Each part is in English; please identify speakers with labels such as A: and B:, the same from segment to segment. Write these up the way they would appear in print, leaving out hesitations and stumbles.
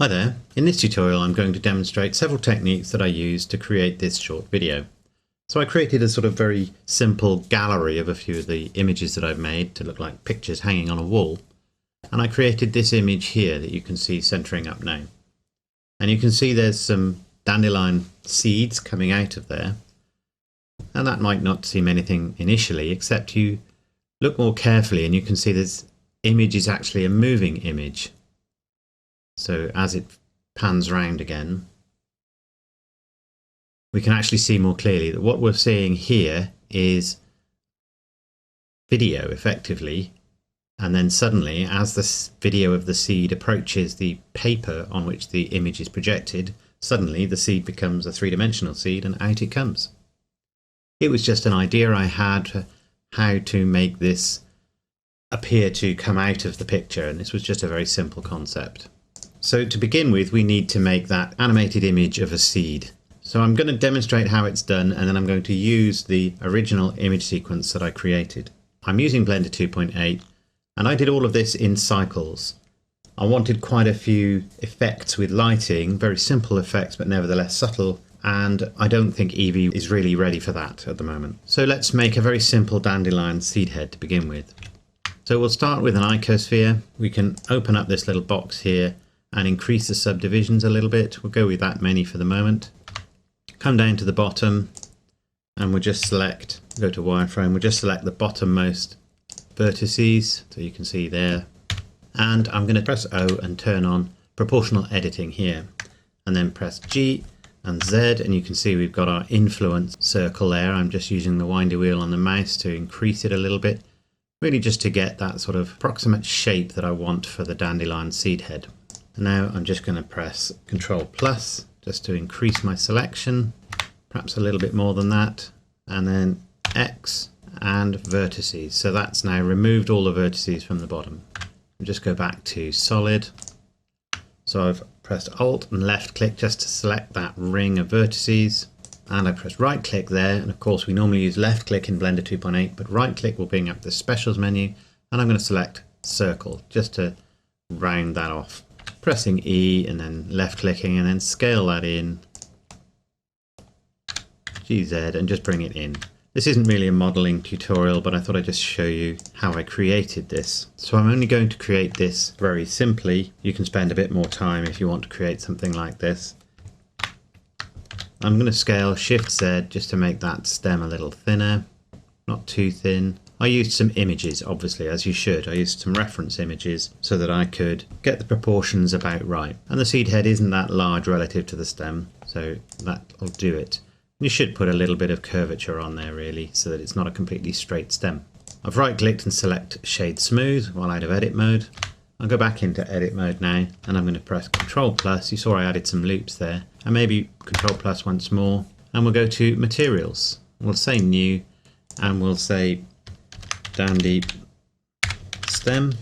A: Hi there, in this tutorial I'm going to demonstrate several techniques that I used to create this short video. So I created a sort of very simple gallery of a few of the images that I've made to look like pictures hanging on a wall. And I created this image here that you can see centering up now. And you can see there's some dandelion seeds coming out of there. And that might not seem anything initially, except you look more carefully and you can see this image is actually a moving image. So as it pans round again, we can actually see more clearly that what we're seeing here is video effectively. And then suddenly, as the video of the seed approaches the paper on which the image is projected, suddenly the seed becomes a three-dimensional seed and out it comes. It was just an idea I had for how to make this appear to come out of the picture, and this was just a very simple concept. So to begin with, we need to make that animated image of a seed. So I'm going to demonstrate how it's done, and then I'm going to use the original image sequence that I created. I'm using Blender 2.8, and I did all of this in cycles. I wanted quite a few effects with lighting, very simple effects, but nevertheless subtle, and I don't think Eevee is really ready for that at the moment. So let's make a very simple dandelion seed head to begin with. So we'll start with an icosphere. We can open up this little box here and increase the subdivisions a little bit. We'll go with that many for the moment. Come down to the bottom and we'll just select, go to wireframe, we'll just select the bottommost vertices, so you can see there. And I'm going to press O and turn on proportional editing here. And then press G and Z, and you can see we've got our influence circle there. I'm just using the windy wheel on the mouse to increase it a little bit, really just to get that sort of approximate shape that I want for the dandelion seed head. Now I'm just going to press Ctrl plus just to increase my selection, perhaps a little bit more than that, and then X and vertices. So that's now removed all the vertices from the bottom. I'll just go back to solid. So I've pressed Alt and left click just to select that ring of vertices, and I press right click there, and of course we normally use left click in Blender 2.8, but right click will bring up the specials menu, and I'm going to select circle just to round that off. Pressing E and then left clicking and then scale that in, GZ, and just bring it in. This isn't really a modeling tutorial, but I thought I'd just show you how I created this. So I'm only going to create this very simply. You can spend a bit more time if you want to create something like this. I'm going to scale Shift Z just to make that stem a little thinner, not too thin. I used some images, obviously, as you should. I used some reference images so that I could get the proportions about right. And the seed head isn't that large relative to the stem, so that'll do it. You should put a little bit of curvature on there, really, so that it's not a completely straight stem. I've right-clicked and select Shade Smooth while out of edit mode. I'll go back into edit mode now, and I'm going to press Ctrl plus. You saw I added some loops there, and maybe Ctrl plus once more. And we'll go to Materials. We'll say New, and we'll say Dandy Stem,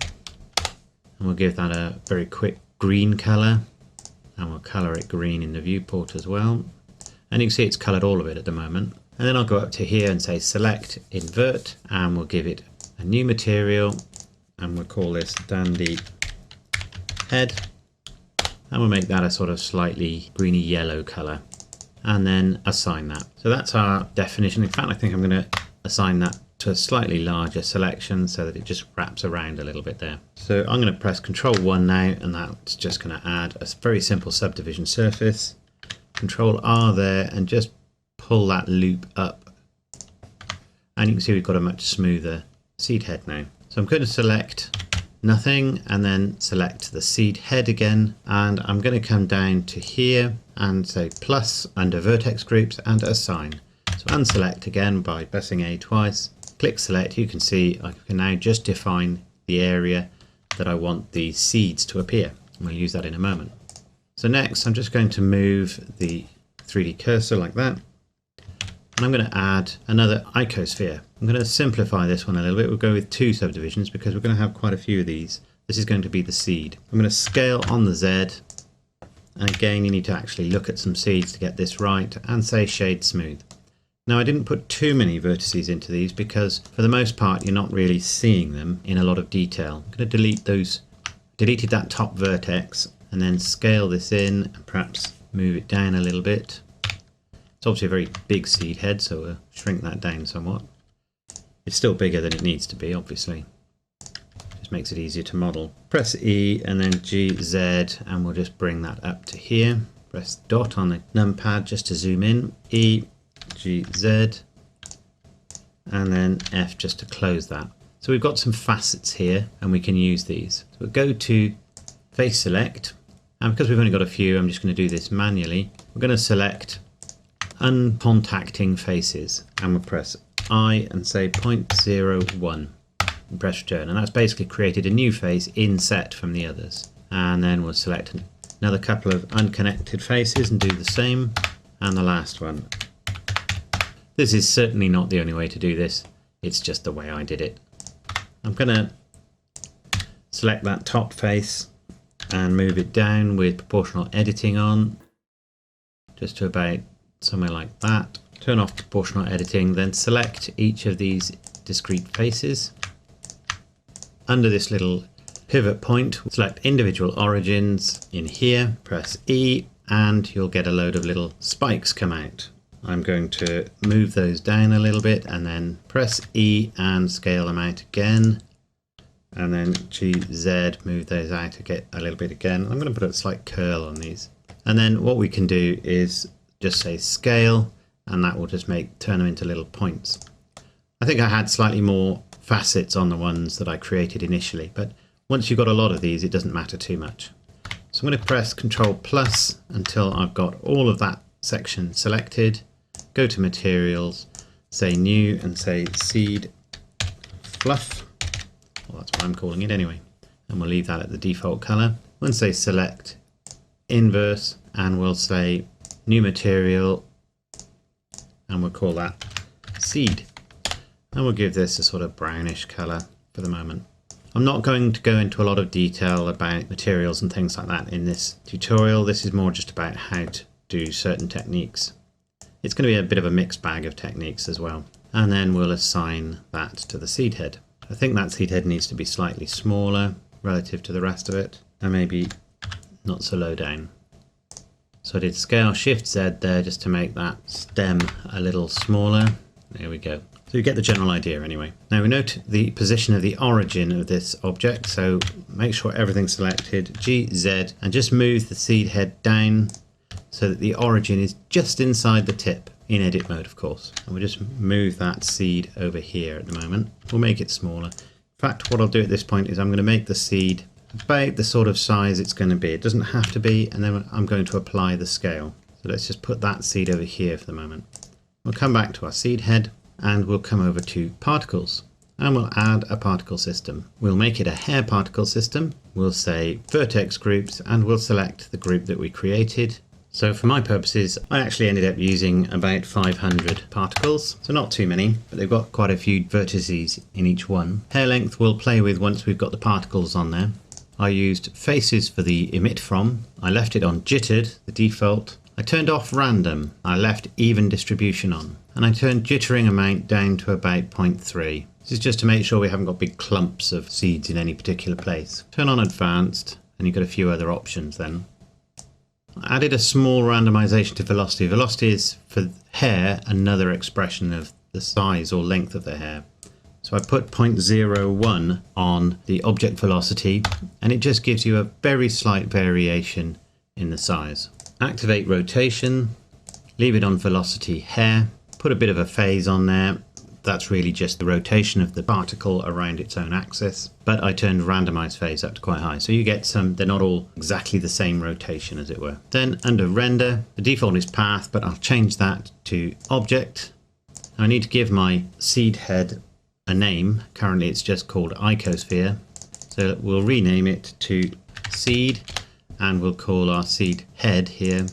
A: and we'll give that a very quick green color, and we'll color it green in the viewport as well, and you can see it's colored all of it at the moment. And then I'll go up to here and say select invert, and we'll give it a new material, and we'll call this Dandy Head, and we'll make that a sort of slightly greeny yellow color, and then assign that. So that's our definition. In fact, I think I'm going to assign that to a slightly larger selection so that it just wraps around a little bit there. So I'm going to press Ctrl 1 now, and that's just going to add a very simple subdivision surface. Ctrl R there and just pull that loop up, and you can see we've got a much smoother seed head now. So I'm going to select nothing and then select the seed head again, and I'm going to come down to here and say plus under vertex groups and assign. So unselect again by pressing A twice. Click select. You can see I can now just define the area that I want the seeds to appear. And we'll use that in a moment. So next I'm just going to move the 3D cursor like that. And I'm going to add another icosphere. I'm going to simplify this one a little bit. We'll go with 2 subdivisions because we're going to have quite a few of these. This is going to be the seed. I'm going to scale on the Z. And again, you need to actually look at some seeds to get this right, and say Shade Smooth. Now I didn't put too many vertices into these because for the most part you're not really seeing them in a lot of detail. I'm going to delete those, deleted that top vertex, and then scale this in and perhaps move it down a little bit. It's obviously a very big seed head, so we'll shrink that down somewhat. It's still bigger than it needs to be, obviously. Just makes it easier to model. Press E and then GZ, and we'll just bring that up to here. Press dot on the numpad just to zoom in. E, GZ, and then F just to close that. So we've got some facets here, and we can use these. So we'll go to Face Select, and because we've only got a few, I'm just going to do this manually. We're going to select uncontacting faces, and we'll press I and say 0.01 and press return, and that's basically created a new face inset from the others. And then we'll select another couple of unconnected faces and do the same, and the last one. This is certainly not the only way to do this, it's just the way I did it. I'm going to select that top face and move it down with proportional editing on, just to about somewhere like that. Turn off proportional editing, then select each of these discrete faces. Under this little pivot point, select individual origins in here, press E, and you'll get a load of little spikes come out. I'm going to move those down a little bit and then press E and scale them out again. And then GZ, move those out to get a little bit again. I'm going to put a slight curl on these. And then what we can do is just say scale, and that will just turn them into little points. I think I had slightly more facets on the ones that I created initially, but once you've got a lot of these, it doesn't matter too much. So I'm going to press Ctrl+ until I've got all of that section selected. Go to materials, say new, and say seed fluff. Well, that's what I'm calling it anyway. And we'll leave that at the default color. We'll say select inverse, and we'll say new material, and we'll call that seed. And we'll give this a sort of brownish color for the moment. I'm not going to go into a lot of detail about materials and things like that in this tutorial. This is more just about how to do certain techniques. It's going to be a bit of a mixed bag of techniques as well. And then we'll assign that to the seed head. I think that seed head needs to be slightly smaller relative to the rest of it, and maybe not so low down. So I did Scale Shift Z there just to make that stem a little smaller. There we go. So you get the general idea anyway. Now we note the position of the origin of this object, so make sure everything's selected, GZ, and just move the seed head down so that the origin is just inside the tip, in edit mode of course. And we'll just move that seed over here at the moment. We'll make it smaller. In fact, what I'll do at this point is I'm going to make the seed about the sort of size it's going to be. It doesn't have to be, and then I'm going to apply the scale. So let's just put that seed over here for the moment. We'll come back to our seed head, and we'll come over to particles, and we'll add a particle system. We'll make it a hair particle system. We'll say vertex groups, and we'll select the group that we created. So for my purposes, I actually ended up using about 500 particles, so not too many, but they've got quite a few vertices in each one. Hair length we'll play with once we've got the particles on there. I used faces for the emit from. I left it on jittered, the default. I turned off random. I left even distribution on. And I turned jittering amount down to about 0.3. This is just to make sure we haven't got big clumps of seeds in any particular place. Turn on advanced, and you've got a few other options then. I added a small randomization to velocity. Velocity is for hair another expression of the size or length of the hair. So I put 0.01 on the object velocity, and it just gives you a very slight variation in the size. Activate rotation, leave it on velocity hair, put a bit of a phase on there. That's really just the rotation of the particle around its own axis, but I turned randomize phase up to quite high. So you get some, they're not all exactly the same rotation as it were. Then under render, the default is path, but I'll change that to object. I need to give my seed head a name. Currently it's just called icosphere. So we'll rename it to seed, and we'll call our seed head here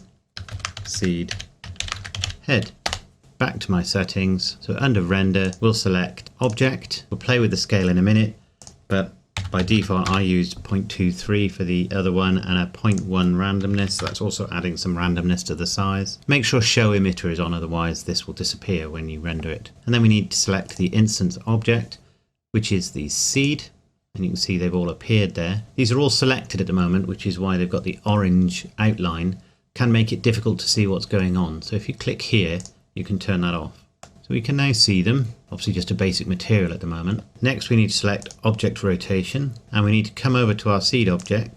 A: seed head. Back to my settings. So under render, we'll select object. We'll play with the scale in a minute, but by default I used 0.23 for the other one and a 0.1 randomness. So that's also adding some randomness to the size. Make sure show emitter is on, otherwise this will disappear when you render it. And then we need to select the instance object, which is the seed. and you can see they've all appeared there. These are all selected at the moment, which is why they've got the orange outline. Can make it difficult to see what's going on. So if you click here, you can turn that off. So we can now see them, obviously just a basic material at the moment. Next we need to select object rotation, and we need to come over to our seed object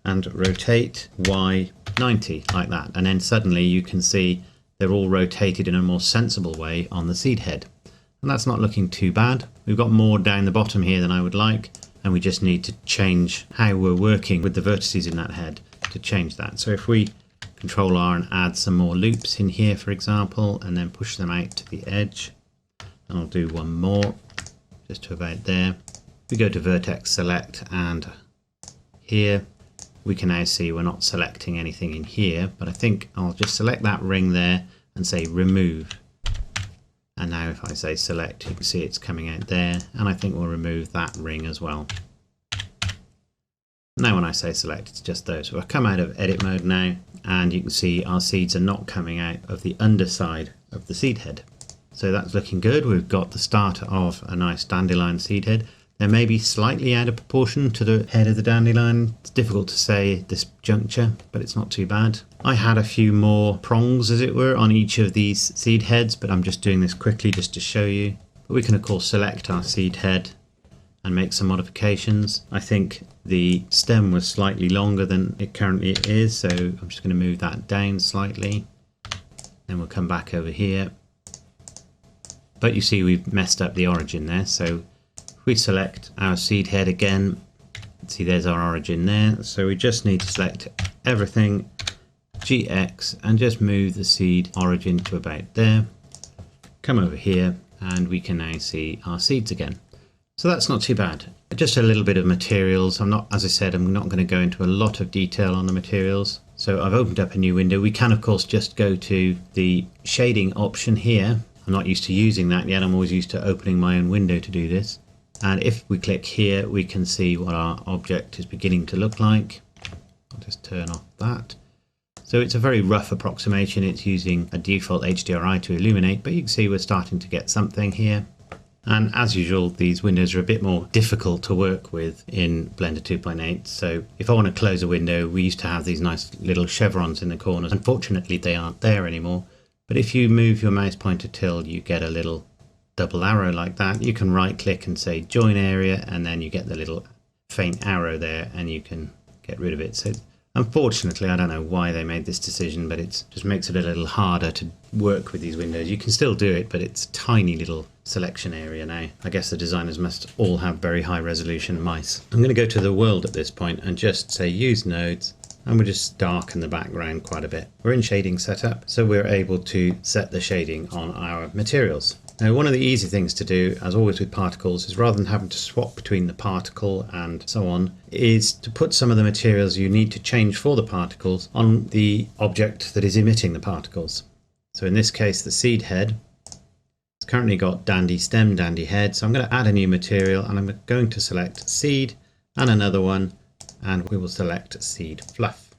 A: and rotate Y 90 like that, and then suddenly you can see they're all rotated in a more sensible way on the seed head. And that's not looking too bad. We've got more down the bottom here than I would like, and we just need to change how we're working with the vertices in that head to change that. So if we Control R and add some more loops in here, for example, and then push them out to the edge, and I'll do one more just to about there. We go to vertex select, and here we can now see we're not selecting anything in here, but I think I'll just select that ring there and say remove. And now if I say select, you can see it's coming out there, and I think we'll remove that ring as well. Now when I say select, it's just those. So I've come out of edit mode now, and you can see our seeds are not coming out of the underside of the seed head. So that's looking good. We've got the start of a nice dandelion seed head. They may be slightly out of proportion to the head of the dandelion. It's difficult to say at this juncture, but it's not too bad. I had a few more prongs, as it were, on each of these seed heads, but I'm just doing this quickly just to show you. But we can of course select our seed head and make some modifications. I think the stem was slightly longer than it currently is, so I'm just going to move that down slightly. Then we'll come back over here. But you see we've messed up the origin there, so if we select our seed head again, see there's our origin there. So we just need to select everything, GX, and just move the seed origin to about there. Come over here, and we can now see our seeds again. So that's not too bad. Just a little bit of materials. As I said, I'm not going to go into a lot of detail on the materials. So I've opened up a new window. We can of course just go to the shading option here. I'm not used to using that yet. I'm always used to opening my own window to do this. And if we click here, we can see what our object is beginning to look like. I'll just turn off that. So it's a very rough approximation. It's using a default HDRI to illuminate, but you can see we're starting to get something here. And as usual, these windows are a bit more difficult to work with in Blender 2.8. So if I want to close a window, we used to have these nice little chevrons in the corners. Unfortunately, they aren't there anymore. But if you move your mouse pointer till you get a little double arrow like that, you can right click and say join area, and then you get the little faint arrow there and you can get rid of it. So unfortunately, I don't know why they made this decision, but it just makes it a little harder to work with these windows. You can still do it, but it's a tiny little selection area now. I guess the designers must all have very high resolution mice. I'm going to go to the world at this point and just say use nodes, and we'll just darken the background quite a bit. We're in shading setup, so we're able to set the shading on our materials. Now, one of the easy things to do, as always with particles, is rather than having to swap between the particle and so on, is to put some of the materials you need to change for the particles on the object that is emitting the particles. So in this case, the seed head, it's currently got dandy stem, dandy head. So I'm going to add a new material, and I'm going to select seed and another one, and we will select seed fluff.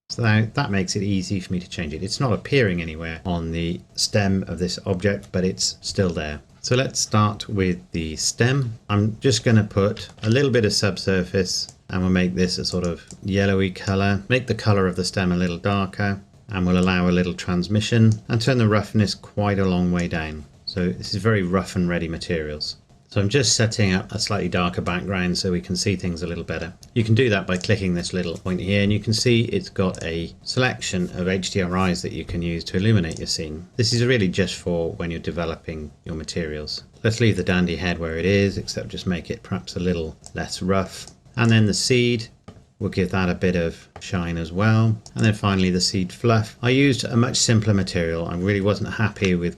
A: So now that makes it easy for me to change it. It's not appearing anywhere on the stem of this object, but it's still there. So let's start with the stem. I'm just going to put a little bit of subsurface, and we'll make this a sort of yellowy color. Make the color of the stem a little darker, and we'll allow a little transmission and turn the roughness quite a long way down. So this is very rough and ready materials. So I'm just setting up a slightly darker background so we can see things a little better. You can do that by clicking this little point here, and you can see it's got a selection of HDRIs that you can use to illuminate your scene. This is really just for when you're developing your materials. Let's leave the dandy head where it is, except just make it perhaps a little less rough. And then the seed, we'll give that a bit of shine as well. And then finally the seed fluff. I used a much simpler material. I really wasn't happy with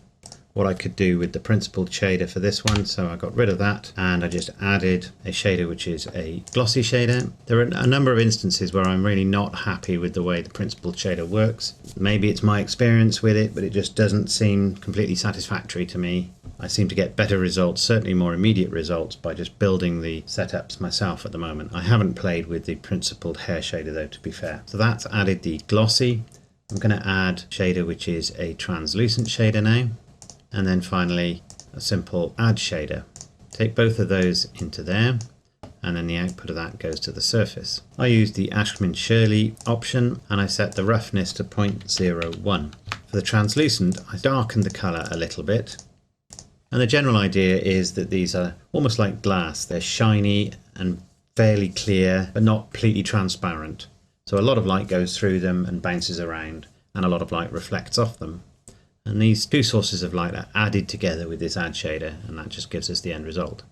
A: what I could do with the principled shader for this one, so I got rid of that and I just added a shader which is a glossy shader. There are a number of instances where I'm really not happy with the way the principled shader works. Maybe it's my experience with it, but it just doesn't seem completely satisfactory to me. I seem to get better results, certainly more immediate results, by just building the setups myself at the moment. I haven't played with the principled hair shader though, to be fair. So that's added the glossy. I'm going to add shader which is a translucent shader now. And then finally a simple add shader. Take both of those into there, and then the output of that goes to the surface. I used the Ashman-Shirley option and I set the roughness to 0.01. For the translucent, I darkened the colour a little bit. And the general idea is that these are almost like glass. They're shiny and fairly clear, but not completely transparent. So a lot of light goes through them and bounces around, and a lot of light reflects off them. And these two sources of light are added together with this add shader, and that just gives us the end result.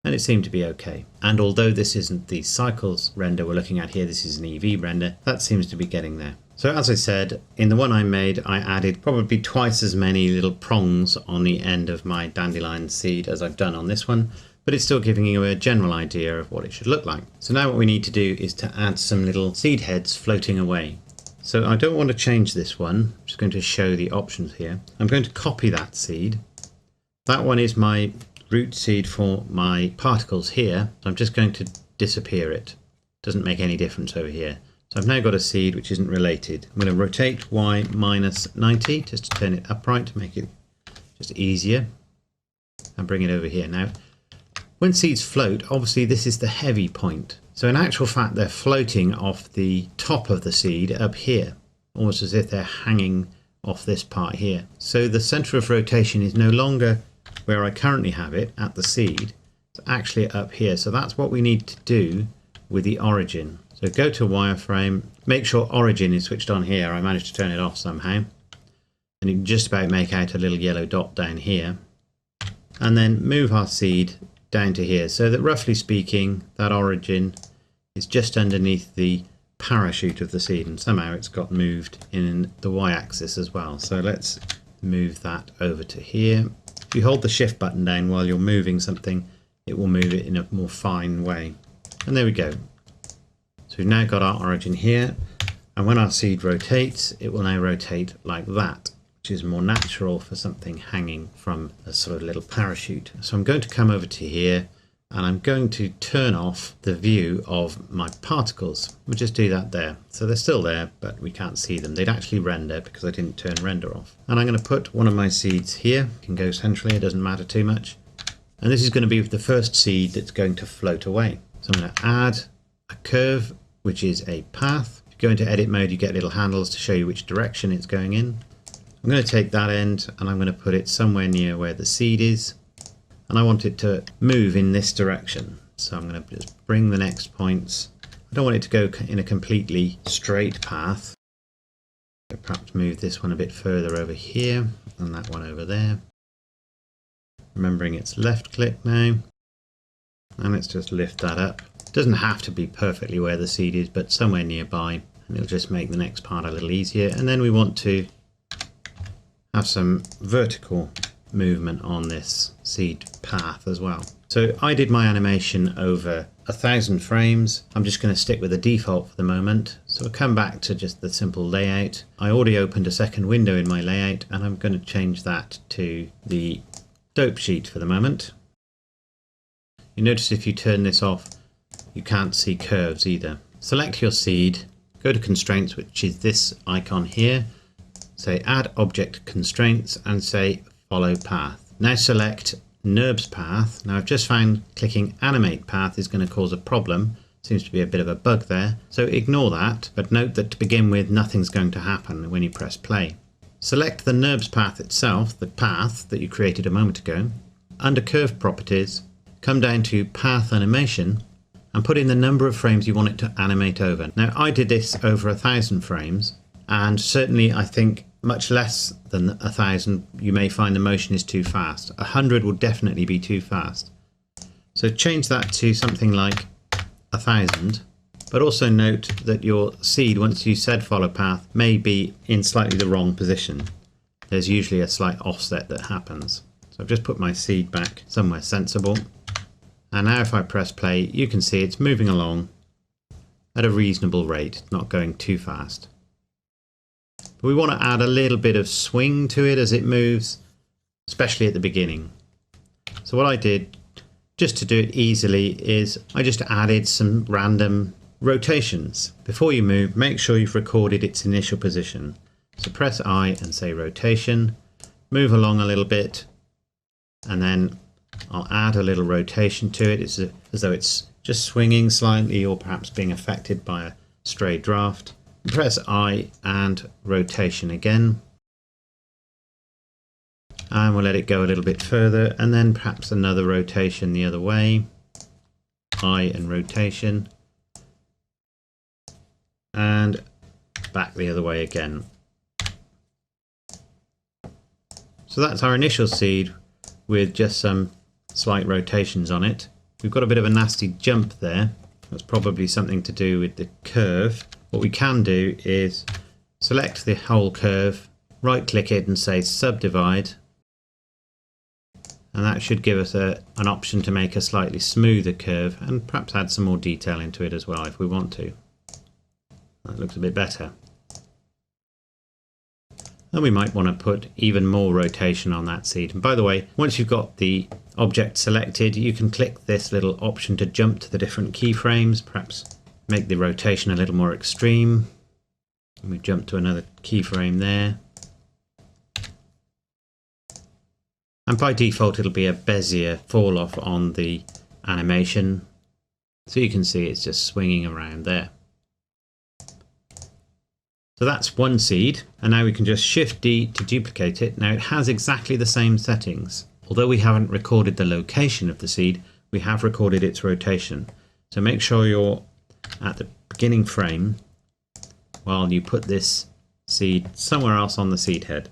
A: And it seemed to be okay. And although this isn't the cycles render we're looking at here, this is an EV render, that seems to be getting there. So as I said, in the one I made, I added probably twice as many little prongs on the end of my dandelion seed as I've done on this one, but it's still giving you a general idea of what it should look like. So now what we need to do is to add some little seed heads floating away. So I don't want to change this one. I'm just going to show the options here. I'm going to copy that seed. That one is my root seed for my particles here. So I'm just going to disappear it. Doesn't make any difference over here. So I've now got a seed which isn't related. I'm going to rotate Y minus 90 just to turn it upright to make it just easier. And bring it over here. Now, when seeds float, obviously this is the heavy point. So in actual fact, they're floating off the top of the seed up here, almost as if they're hanging off this part here. So the center of rotation is no longer where I currently have it at the seed. It's actually up here. So that's what we need to do with the origin. So go to wireframe, make sure origin is switched on here. I managed to turn it off somehow. And you can just about make out a little yellow dot down here. And then move our seed down to here, so that roughly speaking, that origin is just underneath the parachute of the seed, and somehow it's got moved in the y-axis as well. So let's move that over to here. If you hold the shift button down while you're moving something, it will move it in a more fine way. And there we go. So we've now got our origin here, and when our seed rotates, it will now rotate like that, which is more natural for something hanging from a sort of little parachute. So I'm going to come over to here and I'm going to turn off the view of my particles. We'll just do that there. So they're still there, but we can't see them. They'd actually render because I didn't turn render off. And I'm going to put one of my seeds here. It can go centrally, it doesn't matter too much. And this is going to be the first seed that's going to float away. So I'm going to add a curve, which is a path. If you go into edit mode, you get little handles to show you which direction it's going in. I'm going to take that end and I'm going to put it somewhere near where the seed is, and I want it to move in this direction. So I'm going to just bring the next points. I don't want it to go in a completely straight path. So perhaps move this one a bit further over here and that one over there. Remembering it's left click now, and let's just lift that up. It doesn't have to be perfectly where the seed is, but somewhere nearby, and it'll just make the next part a little easier. And then we want to have some vertical movement on this seed path as well. So I did my animation over 1,000 frames. I'm just going to stick with the default for the moment. So I'll come back to just the simple layout. I already opened a second window in my layout, and I'm going to change that to the dope sheet for the moment. You notice if you turn this off, you can't see curves either. Select your seed, go to constraints, which is this icon here. Say add object constraints and say follow path. Now select NURBS path. Now I've just found clicking animate path is going to cause a problem. Seems to be a bit of a bug there. So ignore that, but note that to begin with, nothing's going to happen when you press play. Select the NURBS path itself, the path that you created a moment ago. Under curve properties, come down to path animation and put in the number of frames you want it to animate over. Now I did this over 1,000 frames. And certainly I think much less than 1,000 you may find the motion is too fast. 100 will definitely be too fast. So change that to something like 1,000, but also note that your seed, once you said follow path, may be in slightly the wrong position. There's usually a slight offset that happens. So I've just put my seed back somewhere sensible. And now if I press play, you can see it's moving along at a reasonable rate, not going too fast. But we want to add a little bit of swing to it as it moves, especially at the beginning. So what I did, just to do it easily, is I just added some random rotations. Before you move, make sure you've recorded its initial position. So press I and say rotation, move along a little bit, and then I'll add a little rotation to it. It's as though it's just swinging slightly or perhaps being affected by a stray draft. Press I and rotation again. And we'll let it go a little bit further, and then perhaps another rotation the other way. I and rotation. And back the other way again. So that's our initial seed with just some slight rotations on it. We've got a bit of a nasty jump there. That's probably something to do with the curve. What we can do is select the whole curve, right click it and say subdivide. And that should give us an option to make a slightly smoother curve and perhaps add some more detail into it as well if we want to. That looks a bit better. And we might want to put even more rotation on that seed. And by the way, once you've got the object selected, you can click this little option to jump to the different keyframes, perhaps make the rotation a little more extreme. And we jump to another keyframe there. And by default, it'll be a Bezier fall off on the animation. So you can see it's just swinging around there. So that's one seed, and now we can just Shift D to duplicate it. Now it has exactly the same settings. Although we haven't recorded the location of the seed, we have recorded its rotation. So make sure you're at the beginning frame while you put this seed somewhere else on the seed head.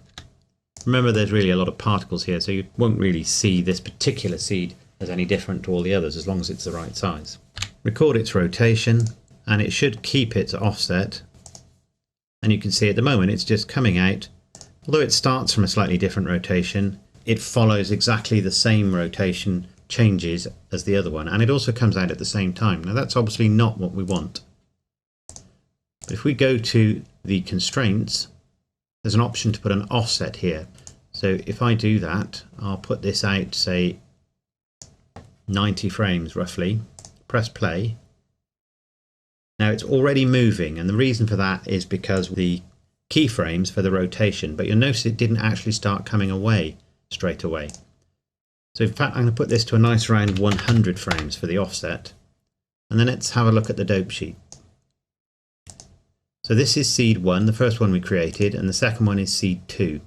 A: Remember, there's really a lot of particles here, so you won't really see this particular seed as any different to all the others as long as it's the right size. Record its rotation, and it should keep its offset. And you can see at the moment it's just coming out. Although it starts from a slightly different rotation, it follows exactly the same rotation changes as the other one, and it also comes out at the same time. Now that's obviously not what we want. But if we go to the constraints, there's an option to put an offset here. So if I do that, I'll put this out, say 90 frames roughly, press play. Now it's already moving, and the reason for that is because the keyframes for the rotation, but you'll notice it didn't actually start coming away straight away. So in fact, I'm going to put this to a nice round 100 frames for the offset, and then let's have a look at the dope sheet. So this is seed 1, the first one we created, and the second one is seed 2.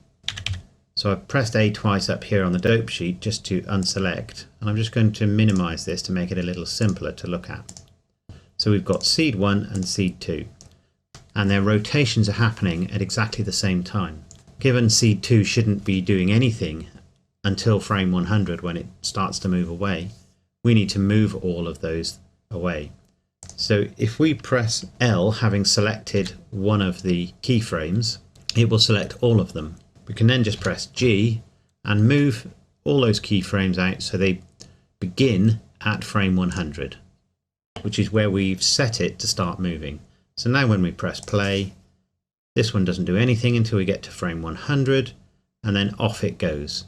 A: So I've pressed A twice up here on the dope sheet just to unselect, and I'm just going to minimize this to make it a little simpler to look at. So we've got seed 1 and seed 2, and their rotations are happening at exactly the same time. Given seed 2 shouldn't be doing anything until frame 100 when it starts to move away, we need to move all of those away. So if we press L, having selected one of the keyframes, it will select all of them. We can then just press G and move all those keyframes out so they begin at frame 100, which is where we've set it to start moving. So now when we press play, this one doesn't do anything until we get to frame 100, and then off it goes.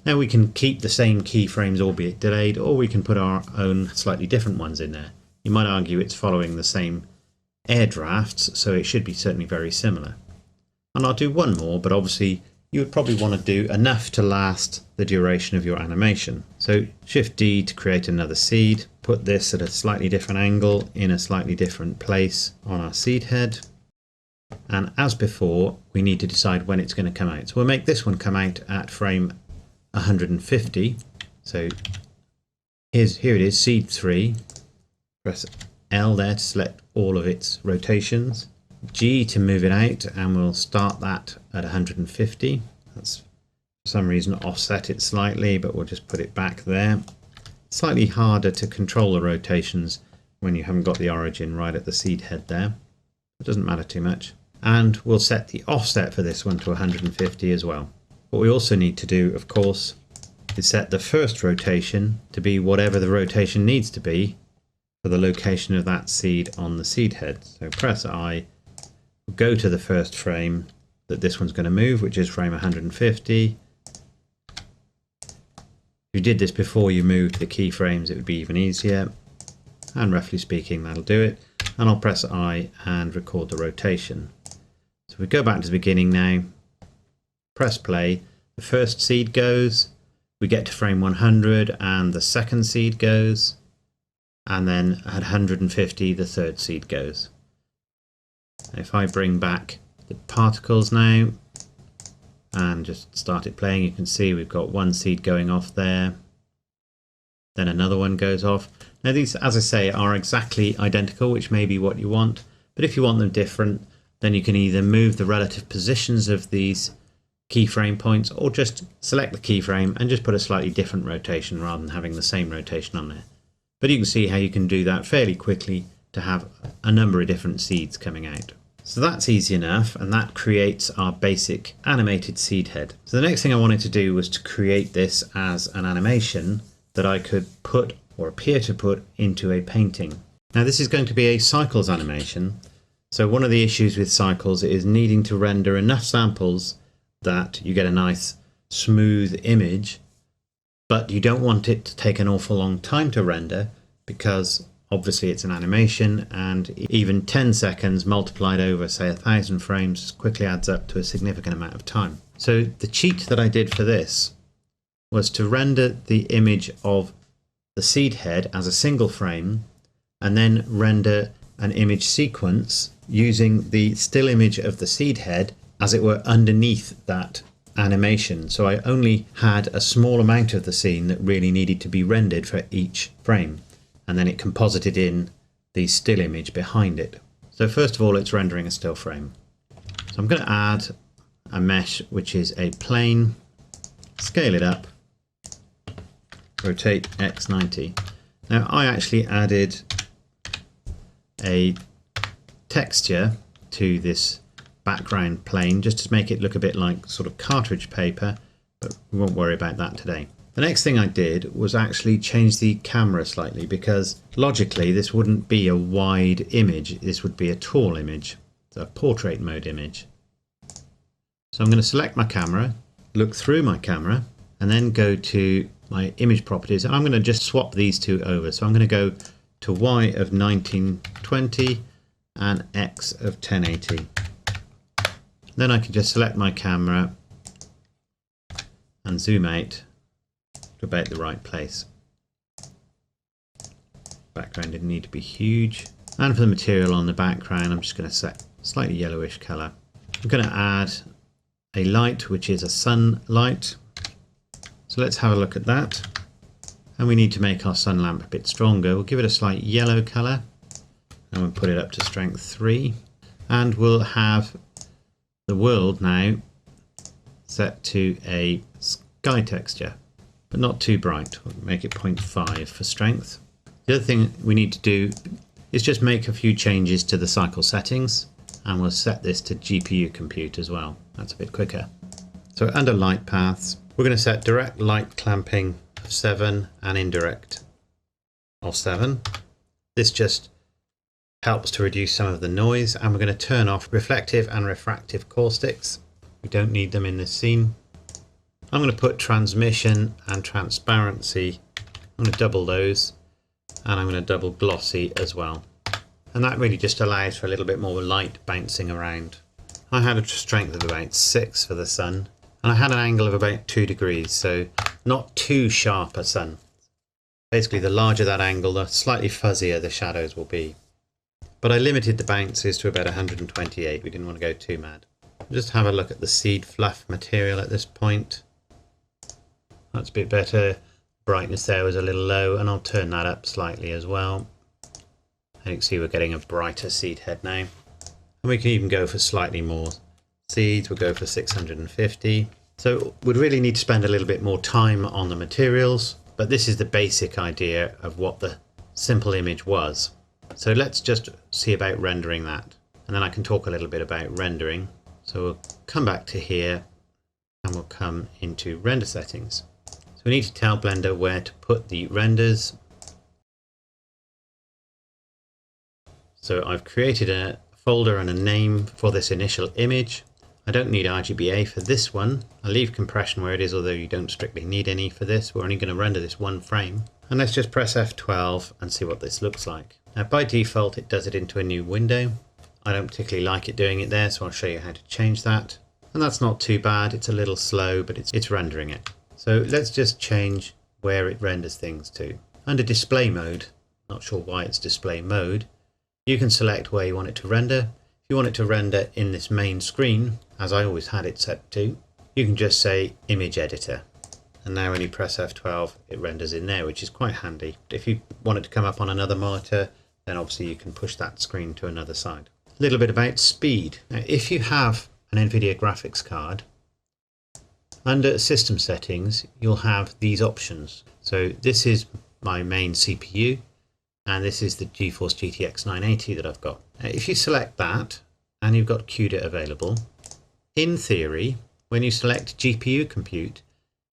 A: Now we can keep the same keyframes, albeit delayed, or we can put our own slightly different ones in there. You might argue it's following the same air drafts, so it should be certainly very similar. And I'll do one more, but obviously you would probably want to do enough to last the duration of your animation. So Shift D to create another seed, put this at a slightly different angle in a slightly different place on our seed head. And as before, we need to decide when it's going to come out. So we'll make this one come out at frame 150. So here it is, seed 3. Press L there to select all of its rotations. G to move it out, and we'll start that at 150. That's for some reason offset it slightly, but we'll just put it back there. It's slightly harder to control the rotations when you haven't got the origin right at the seed head there. It doesn't matter too much. And we'll set the offset for this one to 150 as well. What we also need to do, of course, is set the first rotation to be whatever the rotation needs to be for the location of that seed on the seed head. So press I, go to the first frame that this one's going to move, which is frame 150. If you did this before you moved the keyframes, it would be even easier. And roughly speaking, that'll do it. And I'll press I and record the rotation. So we go back to the beginning now, press play, the first seed goes, we get to frame 100 and the second seed goes. and then at 150 the third seed goes. If I bring back the particles now and just start it playing, you can see we've got one seed going off there, then another one goes off. Now these, as I say, are exactly identical, which may be what you want, but if you want them different, then you can either move the relative positions of these keyframe points or just select the keyframe and just put a slightly different rotation rather than having the same rotation on there. But you can see how you can do that fairly quickly to have a number of different seeds coming out. So that's easy enough, and that creates our basic animated seed head. So the next thing I wanted to do was to create this as an animation that I could put or appear to put into a painting. Now this is going to be a cycles animation. So one of the issues with cycles is needing to render enough samples that you get a nice smooth image, but you don't want it to take an awful long time to render because obviously it's an animation, and even 10 seconds multiplied over say 1,000 frames quickly adds up to a significant amount of time. So the cheat that I did for this was to render the image of the seed head as a single frame and then render an image sequence using the still image of the seed head as it were underneath that animation. So I only had a small amount of the scene that really needed to be rendered for each frame, and then it composited in the still image behind it. So first of all, it's rendering a still frame. So I'm going to add a mesh which is a plane, scale it up, rotate X90. Now I actually added a texture to this background plane just to make it look a bit like sort of cartridge paper, but we won't worry about that today. The next thing I did was actually change the camera slightly, because logically this wouldn't be a wide image, this would be a tall image, a portrait mode image. So I'm going to select my camera, look through my camera, and then go to my image properties, and I'm going to just swap these two over. So I'm going to go to Y of 1920 and X of 1080. Then I can just select my camera and zoom out to about the right place. Background didn't need to be huge. And for the material on the background, I'm just going to set slightly yellowish color. I'm going to add a light, which is a sunlight. So let's have a look at that. And we need to make our sun lamp a bit stronger. We'll give it a slight yellow color and we'll put it up to strength 3. And we'll have the world now set to a sky texture, but not too bright. We'll make it 0.5 for strength. The other thing we need to do is just make a few changes to the cycle settings, and we'll set this to GPU compute as well. That's a bit quicker. So under light paths, we're going to set direct light clamping of 7 and indirect of 7. This just helps to reduce some of the noise, and we're going to turn off reflective and refractive caustics. We don't need them in this scene. I'm going to put transmission and transparency, I'm going to double those, and I'm going to double glossy as well. And that really just allows for a little bit more light bouncing around. I had a strength of about 6 for the sun, and I had an angle of about 2 degrees, so not too sharp a sun. Basically, the larger that angle, the slightly fuzzier the shadows will be. But I limited the bounces to about 128. We didn't want to go too mad. Just have a look at the seed fluff material at this point. That's a bit better. Brightness there was a little low, and I'll turn that up slightly as well. And you can see we're getting a brighter seed head now. And we can even go for slightly more seeds. We'll go for 650. So we'd really need to spend a little bit more time on the materials, but this is the basic idea of what the simple image was. So let's just see about rendering that, and then I can talk a little bit about rendering. So we'll come back to here and we'll come into render settings. So we need to tell Blender where to put the renders. So I've created a folder and a name for this initial image. I don't need RGBA for this one. I'll leave compression where it is, although you don't strictly need any for this. We're only going to render this one frame. And let's just press F12 and see what this looks like. Now by default it does it into a new window. I don't particularly like it doing it there, so I'll show you how to change that. And that's not too bad. It's a little slow, but it's rendering it. So let's just change where it renders things to. Under display mode, Not sure why it's display mode. You can select where you want it to render. If you want it to render in this main screen, as I always had it set to, you can just say image editor. And now when you press F12, it renders in there, which is quite handy. If you want it to come up on another monitor, then obviously you can push that screen to another side. A little bit about speed. Now, if you have an NVIDIA graphics card, under system settings, you'll have these options. So this is my main CPU, and this is the GeForce GTX 980 that I've got. Now, if you select that, and you've got CUDA available, in theory, when you select GPU compute,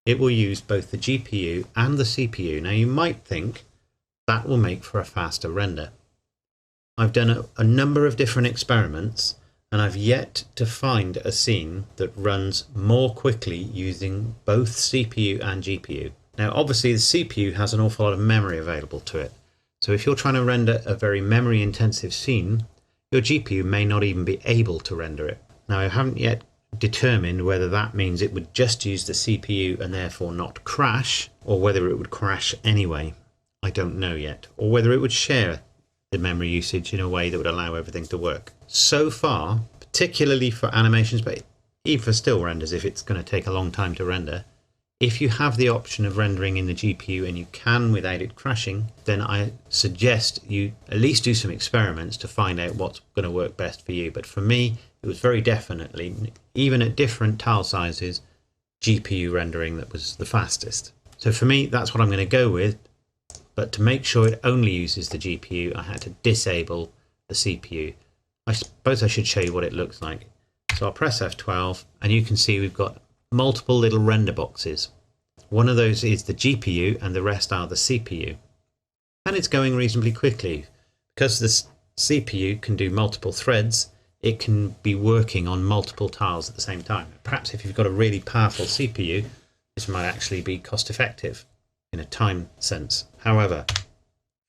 A: it will use both the GPU and the CPU. Now you might think that will make for a faster render. I've done a number of different experiments, and I've yet to find a scene that runs more quickly using both CPU and GPU. Now obviously the CPU has an awful lot of memory available to it. So if you're trying to render a very memory intensive scene, your GPU may not even be able to render it. Now I haven't yet determined whether that means it would just use the CPU and therefore not crash, or whether it would crash anyway. I don't know yet. Or whether it would share the memory usage in a way that would allow everything to work. So far, particularly for animations, but even for still renders, if it's going to take a long time to render, if you have the option of rendering in the GPU and you can without it crashing, then I suggest you at least do some experiments to find out what's going to work best for you. But for me, it was very definitely, even at different tile sizes, GPU rendering that was the fastest. So for me, that's what I'm going to go with. But to make sure it only uses the GPU, I had to disable the CPU. I suppose I should show you what it looks like. So I'll press F12 and you can see we've got multiple little render boxes. One of those is the GPU and the rest are the CPU. And it's going reasonably quickly. Because the CPU can do multiple threads, it can be working on multiple tiles at the same time. Perhaps if you've got a really powerful CPU, this might actually be cost effective in a time sense. However,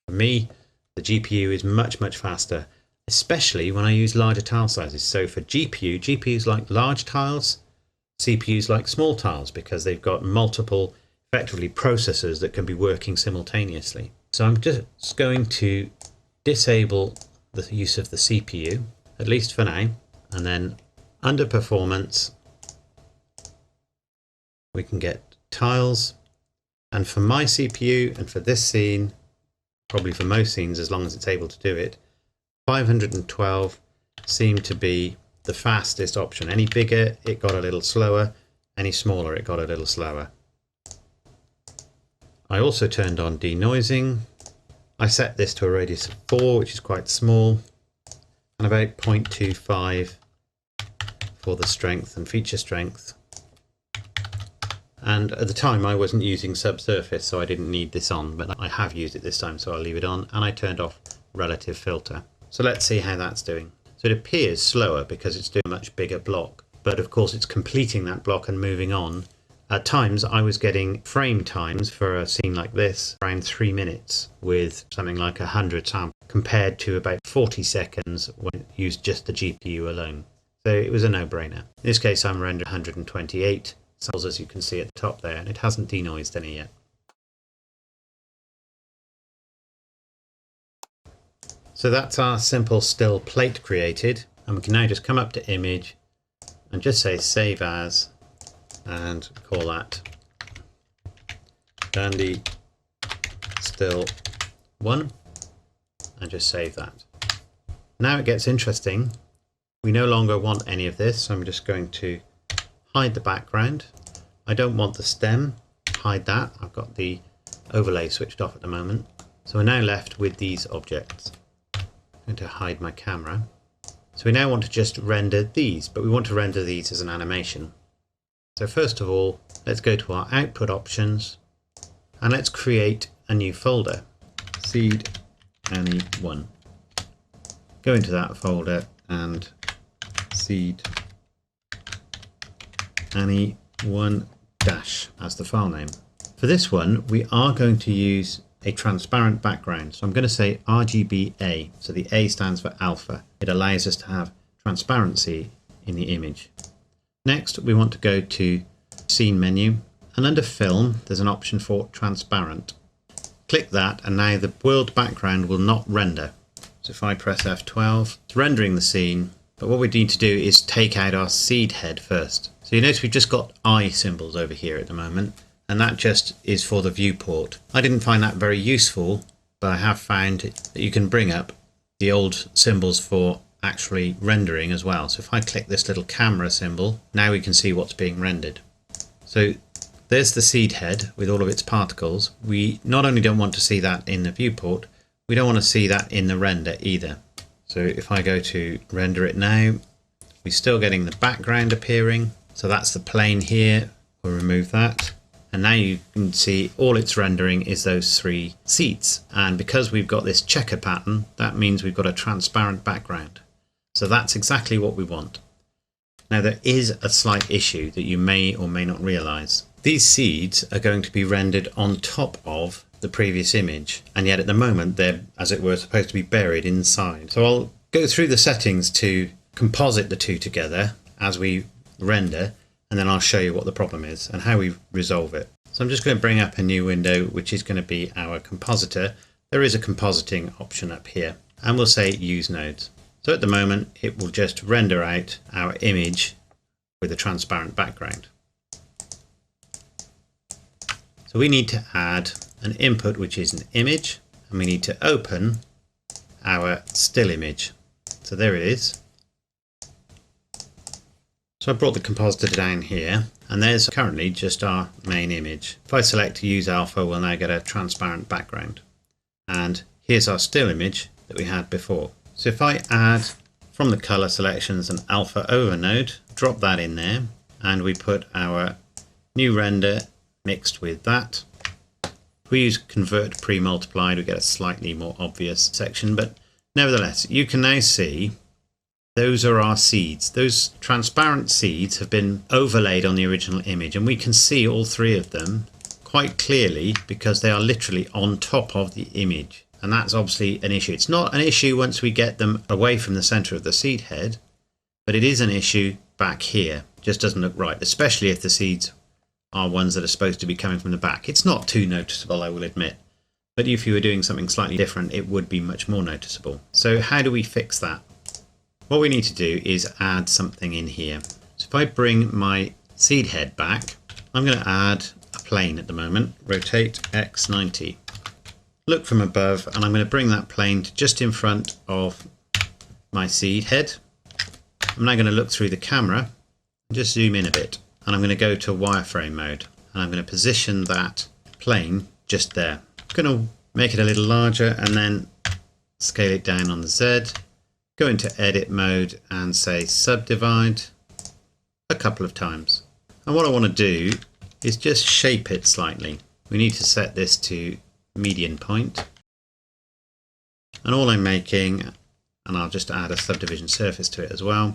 A: for me, the GPU is much faster, especially when I use larger tile sizes. So for GPUs like large tiles, CPUs like small tiles, because they've got multiple effectively processors that can be working simultaneously. So I'm just going to disable the use of the CPU, at least for now, and then under performance we can get tiles. And for my CPU and for this scene, probably for most scenes as long as it's able to do it, 512 seemed to be the fastest option. Any bigger, it got a little slower. Any smaller, it got a little slower. I also turned on denoising. I set this to a radius of 4, which is quite small, and about 0.25 for the strength and feature strength. And at the time I wasn't using subsurface, so I didn't need this on, but I have used it this time, so I'll leave it on. And I turned off relative filter. So let's see how that's doing. So it appears slower because it's doing a much bigger block, but of course it's completing that block and moving on. At times I was getting frame times for a scene like this around 3 minutes with something like 100 samples, compared to about 40 seconds when it used just the GPU alone. So it was a no-brainer. In this case I'm rendering 128 samples, as you can see at the top there, and it hasn't denoised any yet. So that's our simple still plate created, and we can now just come up to image and just say save as, and call that Dandy Still 1, and just save that. Now it gets interesting. We no longer want any of this, so I'm just going to hide the background. I don't want the stem, hide that. I've got the overlay switched off at the moment. So we're now left with these objects. I'm going to hide my camera. So we now want to just render these, but we want to render these as an animation. So first of all, let's go to our output options and let's create a new folder, Seed Annie 1. Go into that folder and Seed Annie 1 dash as the file name. For this one, we are going to use a transparent background. So I'm going to say RGBA. So the A stands for alpha. It allows us to have transparency in the image. Next, we want to go to Scene menu, and under Film, there's an option for Transparent. Click that, and now the world background will not render. So if I press F12, it's rendering the scene, but what we need to do is take out our seed head first. So you notice we've just got eye symbols over here at the moment, and that just is for the viewport. I didn't find that very useful, but I have found that you can bring up the old symbols for actually rendering as well. So if I click this little camera symbol, now we can see what's being rendered. So there's the seed head with all of its particles. We not only don't want to see that in the viewport, we don't want to see that in the render either. So if I go to render it now, we're still getting the background appearing. So that's the plane here. We'll remove that. And now you can see all it's rendering is those 3 seeds. And because we've got this checker pattern, that means we've got a transparent background. So that's exactly what we want. Now there is a slight issue that you may or may not realize. These seeds are going to be rendered on top of the previous image, and yet at the moment they're, as it were, supposed to be buried inside. So I'll go through the settings to composite the two together as we render, and then I'll show you what the problem is and how we resolve it. So I'm just going to bring up a new window, which is going to be our compositor. There is a compositing option up here, and we'll say use nodes. So at the moment it will just render out our image with a transparent background. So we need to add an input, which is an image, and we need to open our still image. So there it is. So I brought the compositor down here, and there's currently just our main image. If I select use alpha, we'll now get a transparent background. And here's our still image that we had before. So if I add from the color selections an alpha over node, drop that in there, and we put our new render mixed with that. If we use convert pre-multiplied, we get a slightly more obvious section, but nevertheless, you can now see those are our seeds. Those transparent seeds have been overlaid on the original image, and we can see all 3 of them quite clearly because they are literally on top of the image. And that's obviously an issue. It's not an issue once we get them away from the center of the seed head, but it is an issue back here. It just doesn't look right, especially if the seeds are ones that are supposed to be coming from the back. It's not too noticeable, I will admit, but if you were doing something slightly different, it would be much more noticeable. So how do we fix that? What we need to do is add something in here. So if I bring my seed head back, I'm going to add a plane at the moment, rotate X90. Look from above, and I'm going to bring that plane to just in front of my seed head. I'm now going to look through the camera and just zoom in a bit. And I'm going to go to wireframe mode, and I'm going to position that plane just there. I'm going to make it a little larger and then scale it down on the Z, go into edit mode and say subdivide a couple of times. And what I want to do is just shape it slightly. We need to set this to median point. And all I'm making, and I'll just add a subdivision surface to it as well,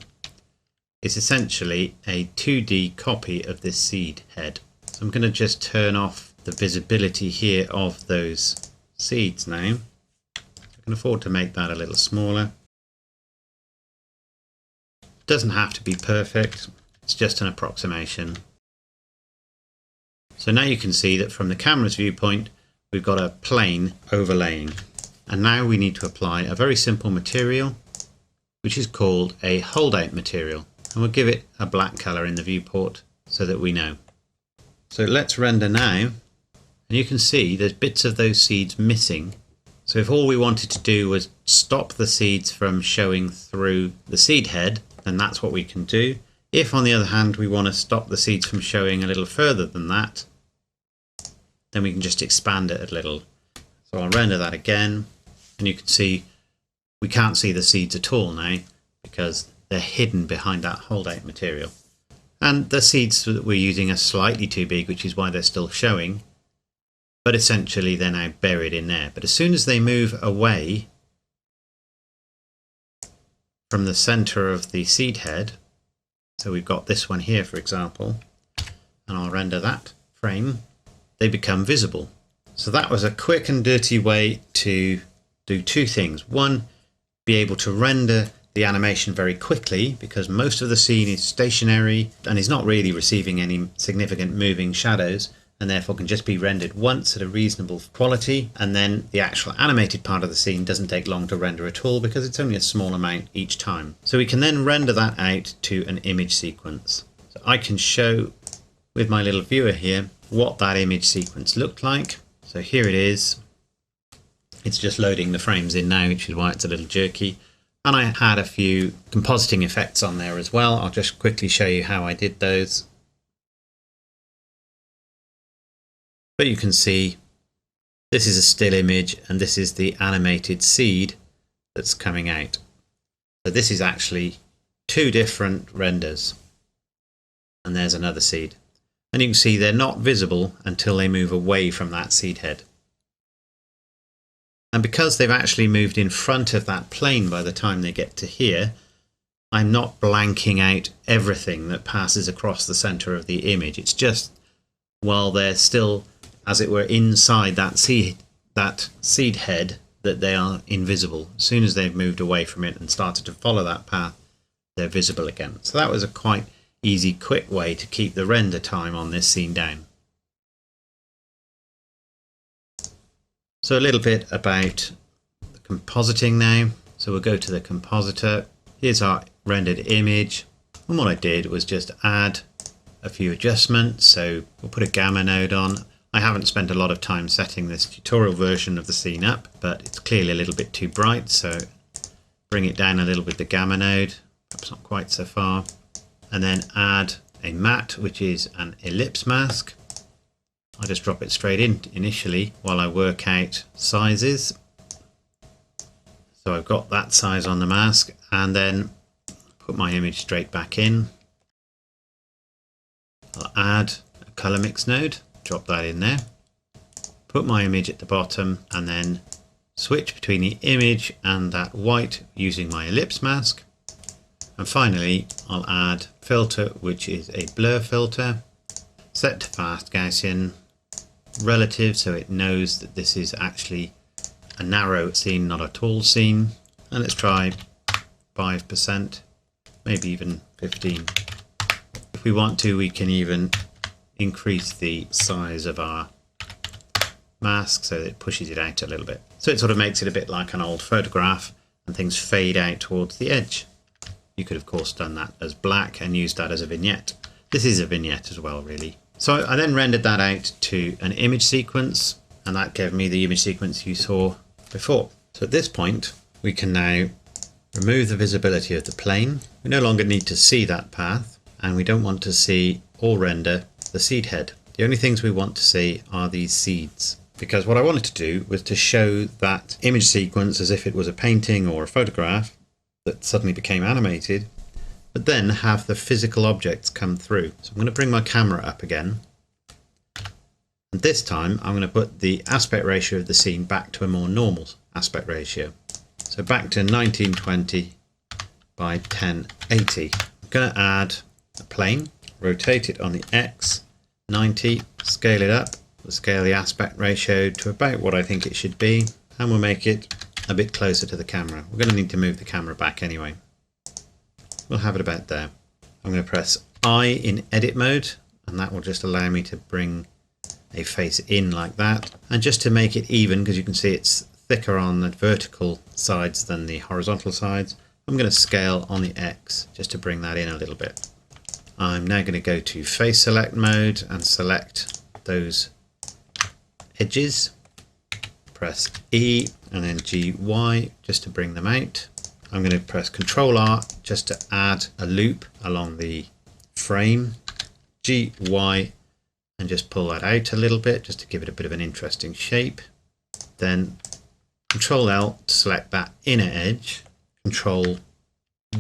A: is essentially a 2D copy of this seed head. So I'm going to just turn off the visibility here of those seeds now. I can afford to make that a little smaller. It doesn't have to be perfect, it's just an approximation. So now you can see that from the camera's viewpoint we've got a plane overlaying. And now we need to apply a very simple material which is called a holdout material. And we'll give it a black color in the viewport so that we know. So let's render now, and you can see there's bits of those seeds missing. So if all we wanted to do was stop the seeds from showing through the seed head, then that's what we can do. If on the other hand we want to stop the seeds from showing a little further than that, then we can just expand it a little. So I'll render that again, and you can see we can't see the seeds at all now because they're hidden behind that holdout material. And the seeds that we're using are slightly too big, which is why they're still showing, but essentially they're now buried in there. But as soon as they move away from the center of the seed head, so we've got this one here for example, and I'll render that frame, they become visible. So that was a quick and dirty way to do 2 things. One, be able to render the animation very quickly because most of the scene is stationary and is not really receiving any significant moving shadows, and therefore can just be rendered once at a reasonable quality, and then the actual animated part of the scene doesn't take long to render at all because it's only a small amount each time. So we can then render that out to an image sequence. So I can show with my little viewer here what that image sequence looked like. So here it is. It's just loading the frames in now, which is why it's a little jerky. And I had a few compositing effects on there as well. I'll just quickly show you how I did those. But you can see this is a still image and this is the animated seed that's coming out. So this is actually two different renders. And there's another seed. And you can see they're not visible until they move away from that seed head. And because they've actually moved in front of that plane by the time they get to here, I'm not blanking out everything that passes across the center of the image. It's just while they're still, as it were, inside that seed head that they are invisible. As soon as they've moved away from it and started to follow that path, they're visible again. So that was a quite easy, quick way to keep the render time on this scene down. So a little bit about the compositing now. So we'll go to the compositor. Here's our rendered image. And what I did was just add a few adjustments. So we'll put a gamma node on. I haven't spent a lot of time setting this tutorial version of the scene up, but it's clearly a little bit too bright. So bring it down a little with the gamma node. Perhaps not quite so far. And then add a matte, which is an ellipse mask. I just drop it straight in initially while I work out sizes. So I've got that size on the mask, and then put my image straight back in. I'll add a color mix node, drop that in there. Put my image at the bottom and then switch between the image and that white using my ellipse mask. And finally, I'll add filter, which is a blur filter, set to fast Gaussian, relative, so it knows that this is actually a narrow scene, not a tall scene. And let's try 5%, maybe even 15. If we want to, we can even increase the size of our mask so that it pushes it out a little bit. So it sort of makes it a bit like an old photograph and things fade out towards the edge. You could, of course, done that as black and used that as a vignette. This is a vignette as well, really. So I then rendered that out to an image sequence, and that gave me the image sequence you saw before. So at this point, we can now remove the visibility of the plane. We no longer need to see that path, and we don't want to see or render the seed head. The only things we want to see are these seeds, because what I wanted to do was to show that image sequence as if it was a painting or a photograph that suddenly became animated, but then have the physical objects come through. So I'm going to bring my camera up again. And this time I'm going to put the aspect ratio of the scene back to a more normal aspect ratio. So back to 1920 by 1080. I'm going to add a plane, rotate it on the X, 90, scale it up. We'll scale the aspect ratio to about what I think it should be, and we'll make it a bit closer to the camera. We're going to need to move the camera back anyway. We'll have it about there. I'm going to press I in edit mode, and that will just allow me to bring a face in like that. And just to make it even, because you can see it's thicker on the vertical sides than the horizontal sides, I'm going to scale on the X just to bring that in a little bit. I'm now going to go to face select mode and select those edges. Press E and then GY just to bring them out. I'm going to press Ctrl R just to add a loop along the frame. GY and just pull that out a little bit just to give it a bit of an interesting shape. Then Ctrl L to select that inner edge. Ctrl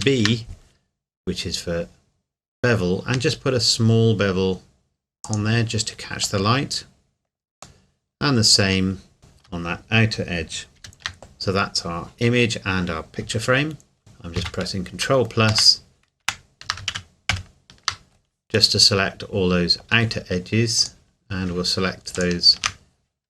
A: B, which is for bevel, and just put a small bevel on there just to catch the light. And the same on that outer edge. So that's our image and our picture frame. I'm just pressing Ctrl plus just to select all those outer edges, and we'll select those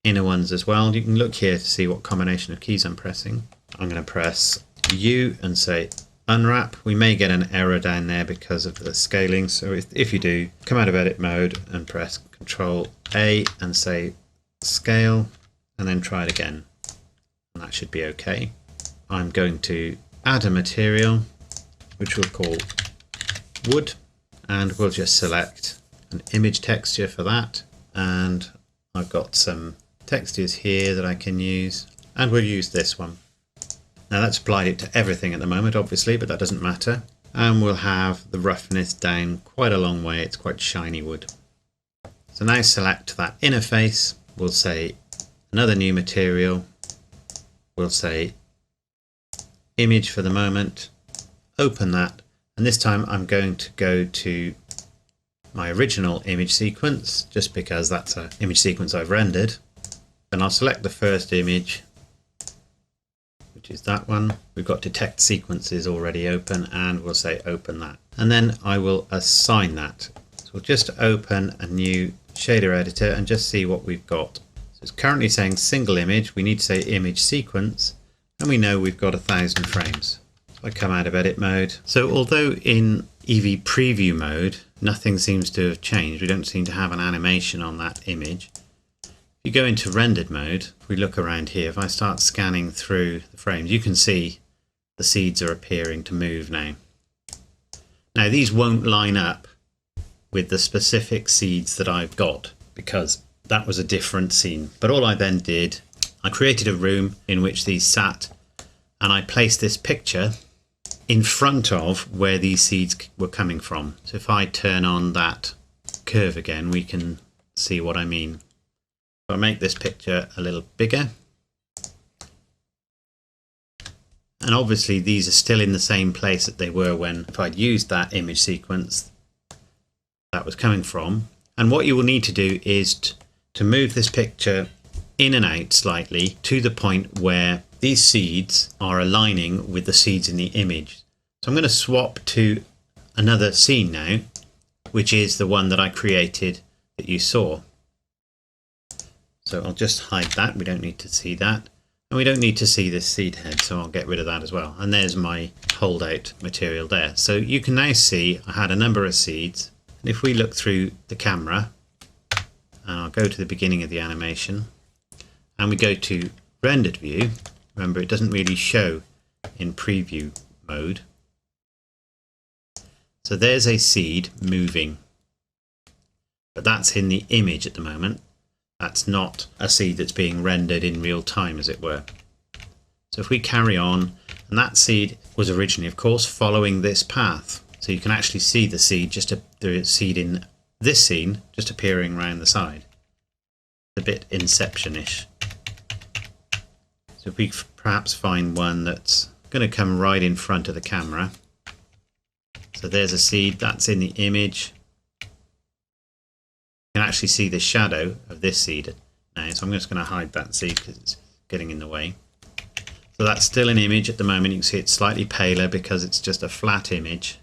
A: inner ones as well. You can look here to see what combination of keys I'm pressing. I'm going to press U and say unwrap. We may get an error down there because of the scaling, so if you do, come out of edit mode and press Control A and say scale, and then try it again. And that should be okay. I'm going to add a material, which we'll call wood, and we'll just select an image texture for that. And I've got some textures here that I can use, and we'll use this one. Now that's applied it to everything at the moment, obviously, but that doesn't matter. And we'll have the roughness down quite a long way. It's quite shiny wood. So now select that inner face. We'll say another new material. We'll say image for the moment. Open that. And this time I'm going to go to my original image sequence, just because that's an image sequence I've rendered. And I'll select the first image, which is that one. We've got detect sequences already open, and we'll say open that. And then I will assign that. So we'll just open a new shader editor and just see what we've got. So it's currently saying single image. We need to say image sequence, and we know we've got 1000 frames. So I come out of edit mode. So although in Eevee preview mode, nothing seems to have changed. We don't seem to have an animation on that image. If you go into rendered mode, if we look around here, if I start scanning through the frames, you can see the seeds are appearing to move now. Now these won't line up with the specific seeds that I've got, because that was a different scene. But all I then did, I created a room in which these sat, and I placed this picture in front of where these seeds were coming from. So if I turn on that curve again, we can see what I mean. So I'll make this picture a little bigger. And obviously these are still in the same place that they were when, if I'd used that image sequence that was coming from. And what you will need to do is to move this picture in and out slightly to the point where these seeds are aligning with the seeds in the image. So I'm going to swap to another scene now, which is the one that I created that you saw. So I'll just hide that. We don't need to see that. And we don't need to see this seed head, so I'll get rid of that as well. And there's my holdout material there. So you can now see I had a number of seeds. And if we look through the camera, and I'll go to the beginning of the animation, and we go to rendered view. Remember, it doesn't really show in preview mode. So there's a seed moving, but that's in the image at the moment. That's not a seed that's being rendered in real time, as it were. So if we carry on, and that seed was originally, of course, following this path. So you can actually see the seed, the seed in this scene, just appearing around the side. A bit Inception-ish. So if we perhaps find one that's going to come right in front of the camera. So there's a seed, that's in the image. You can actually see the shadow of this seed now, so I'm just going to hide that seed because it's getting in the way. So that's still an image at the moment. You can see it's slightly paler because it's just a flat image.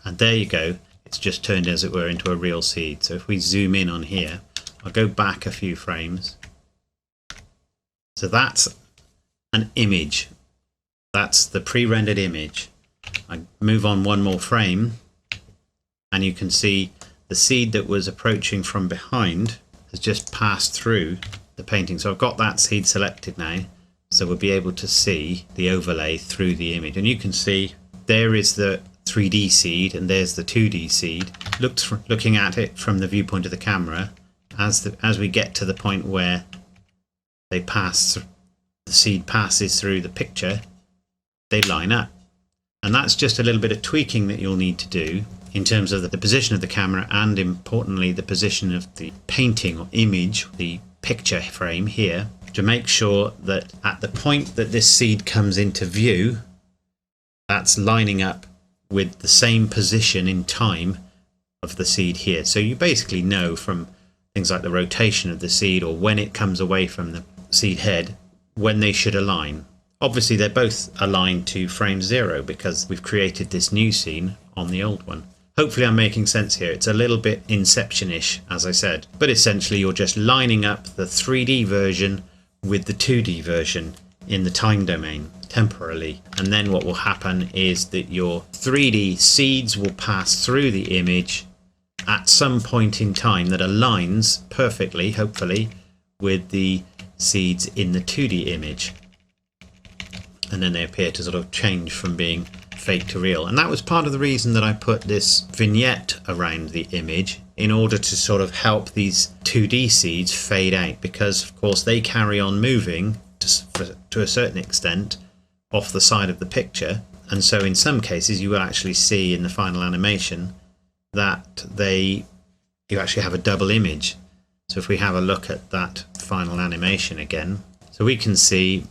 A: And there you go. It's just turned, as it were, into a real seed. So if we zoom in on here, I'll go back a few frames. So that's an image. That's the pre-rendered image. I move on one more frame, and you can see the seed that was approaching from behind has just passed through the painting. So I've got that seed selected now, so we'll be able to see the overlay through the image. And you can see there is the 3D seed and there's the 2D seed. Looking at it from the viewpoint of the camera, as we get to the point where the seed passes through the picture, they line up. And that's just a little bit of tweaking that you'll need to do in terms of the position of the camera, and importantly the position of the painting or image, the picture frame here, to make sure that at the point that this seed comes into view, that's lining up with the same position in time of the seed here. So you basically know from things like the rotation of the seed, or when it comes away from the seed head, when they should align. Obviously they're both aligned to frame 0 because we've created this new scene on the old one. Hopefully I'm making sense here. It's a little bit Inception-ish, as I said, but essentially you're just lining up the 3D version with the 2D version in the time domain temporarily. And then what will happen is that your 3D seeds will pass through the image at some point in time that aligns perfectly, hopefully, with the seeds in the 2D image. And then they appear to sort of change from being fake to real. And that was part of the reason that I put this vignette around the image, in order to sort of help these 2D seeds fade out, because of course they carry on moving to a certain extent off the side of the picture. And so in some cases you will actually see in the final animation that you actually have a double image. So if we have a look at that final animation again, so we can see,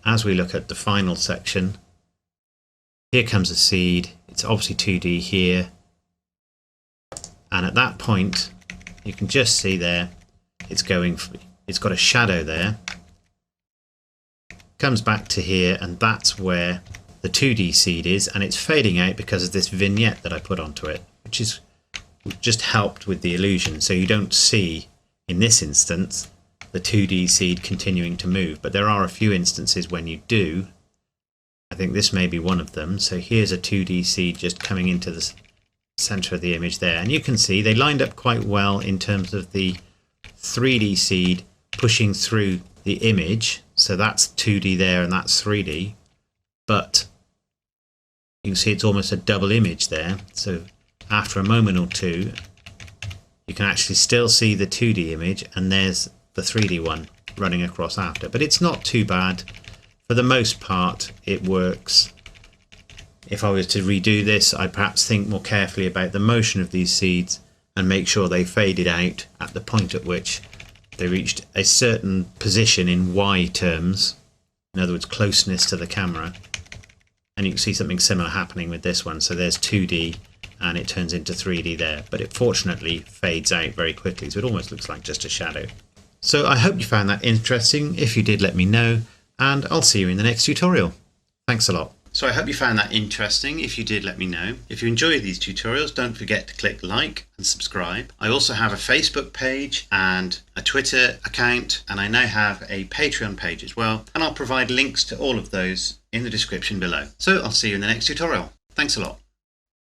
A: as we look at the final section, here comes a seed. It's obviously 2D here. And at that point, you can just see there, it's got a shadow there. Comes back to here, and that's where the 2D seed is, and it's fading out because of this vignette that I put onto it, which is just helped with the illusion. So you don't see, in this instance, the 2D seed continuing to move, but there are a few instances when you do. I think this may be one of them. So here's a 2D seed just coming into the center of the image there, and you can see they lined up quite well in terms of the 3D seed pushing through the image. So that's 2D there and that's 3D, but you can see it's almost a double image there. So after a moment or two, you can actually still see the 2D image, and there's the 3D one running across after. But it's not too bad. For the most part, it works. If I was to redo this, I'd perhaps think more carefully about the motion of these seeds and make sure they faded out at the point at which they reached a certain position in Y terms, in other words, closeness to the camera. And you can see something similar happening with this one. So there's 2D and it turns into 3D there, but it fortunately fades out very quickly, so it almost looks like just a shadow. So I hope you found that interesting. If you did, let me know, and I'll see you in the next tutorial. Thanks a lot. So I hope you found that interesting. If you did, let me know. If you enjoy these tutorials, don't forget to click like and subscribe. I also have a Facebook page and a Twitter account, and I now have a Patreon page as well, and I'll provide links to all of those in the description below. So I'll see you in the next tutorial. Thanks a lot.